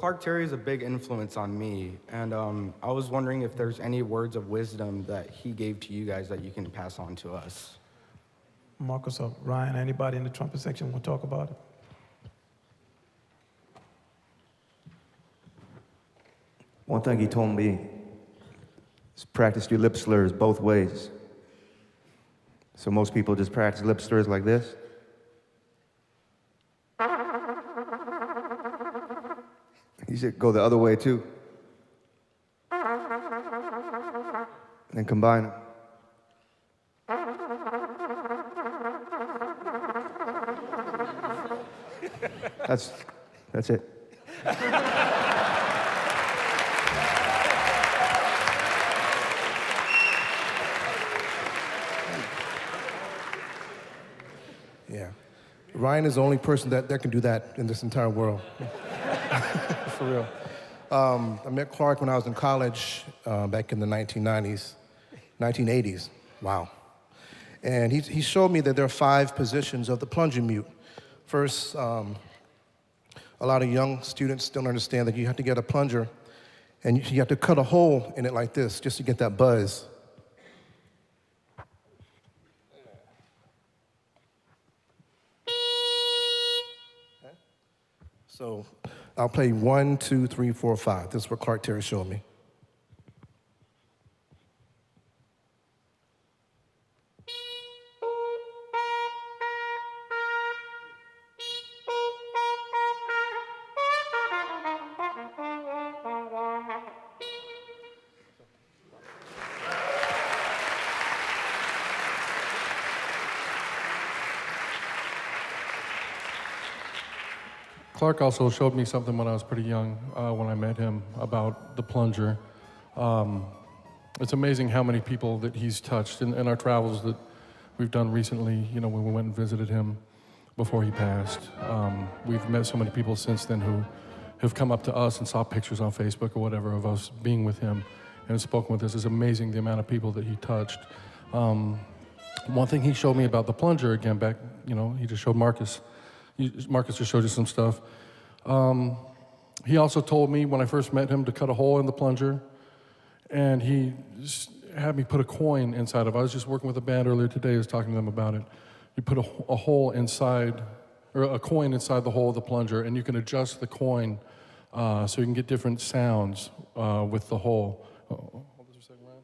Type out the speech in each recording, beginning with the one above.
Clark Terry is a big influence on me, and I was wondering if there's any words of wisdom that he gave to you guys that you can pass on to us. Marcus or Ryan, anybody in the trumpet section want to talk about it? One thing he told me is practice your lip slurs both ways. So most people just practice lip slurs like this. You should go the other way too. And then combine them. That's it. Yeah. Ryan is the only person that can do that in this entire world. For real. I met Clark when I was in college back in the 1980s. Wow. And he showed me that there are 5 positions of the plunger mute. First, a lot of young students don't understand that you have to get a plunger and you have to cut a hole in it like this just to get that buzz. Okay. So I'll play 1, 2, 3, 4, 5. This is what Clark Terry showed me. Clark also showed me something when I was pretty young, when I met him, about the plunger. It's amazing how many people that he's touched in our travels that we've done recently, you know, when we went and visited him before he passed. We've met so many people since then who have come up to us and saw pictures on Facebook or whatever of us being with him and spoken with us. It's amazing the amount of people that he touched. One thing he showed me about the plunger, again, back, you know, he just showed Marcus. Marcus just showed you some stuff. He also told me when I first met him to cut a hole in the plunger, and he had me put a coin inside of it. I was just working with a band earlier today, I was talking to them about it. You put a hole inside, or a coin inside the hole of the plunger, and you can adjust the coin so you can get different sounds with the hole. Hold this a second, Ryan.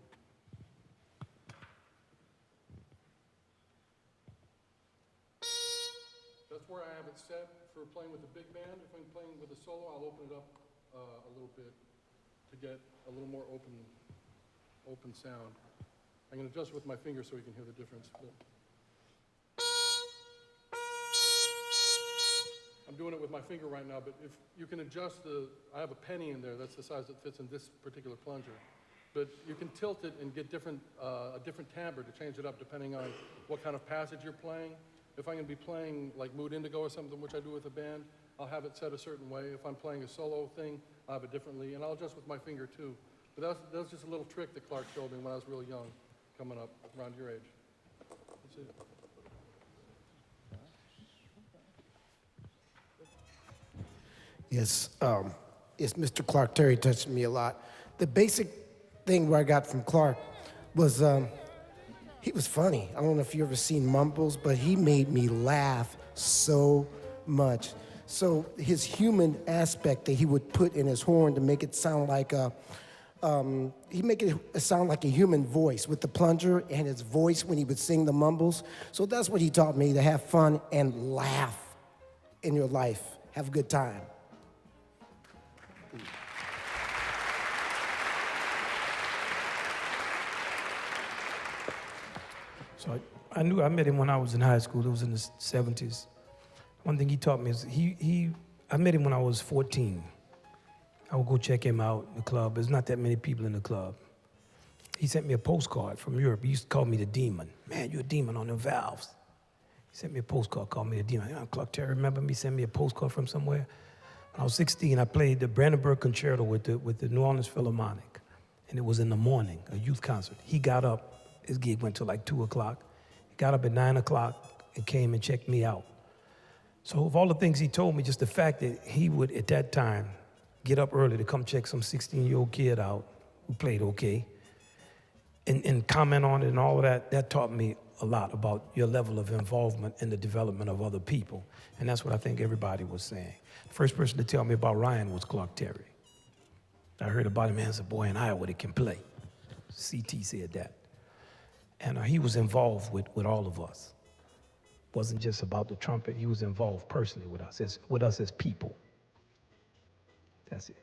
That's where I have it set for playing with a big band. If I'm playing with a solo, I'll open it up a little bit to get a little more open sound. I'm going to adjust with my finger so you can hear the difference. I'm doing it with my finger right now, but if you can adjust I have a penny in there, that's the size that fits in this particular plunger. But you can tilt it and get a different timbre to change it up depending on what kind of passage you're playing. If I'm going to be playing like Mood Indigo or something, which I do with a band, I'll have it set a certain way. If I'm playing a solo thing, I'll have it differently, and I'll adjust with my finger too. But that was just a little trick that Clark showed me when I was really young, coming up around your age. That's it. Yes, yes, Mr. Clark Terry touched me a lot. The basic thing where I got from Clark was he was funny. I don't know if you ever seen Mumbles, but he made me laugh so much. So his human aspect that he would put in his horn to make it sound like he'd make it sound like a human voice with the plunger and his voice when he would sing the mumbles. So that's what he taught me, to have fun and laugh in your life. Have a good time. So I met him when I was in high school. It was in the 70s. One thing he taught me is I met him when I was 14. I would go check him out in the club. There's not that many people in the club. He sent me a postcard from Europe. He used to call me the demon. Man, you're a demon on them valves. He sent me a postcard, called me the demon. Clark Terry, remember me? Sent me a postcard from somewhere. When I was 16, I played the Brandenburg Concerto with the New Orleans Philharmonic. And it was in the morning, a youth concert. He got up. His gig went till like 2 o'clock. He got up at 9 o'clock and came and checked me out. So of all the things he told me, just the fact that he would, at that time, get up early to come check some 16-year-old kid out who played okay, and comment on it and all of that, that taught me a lot about your level of involvement in the development of other people. And that's what I think everybody was saying. The first person to tell me about Ryan was Clark Terry. I heard about him as a boy in Iowa that can play. CT said that. And he was involved with all of us. Wasn't just about the trumpet, he was involved personally with us as people. That's it.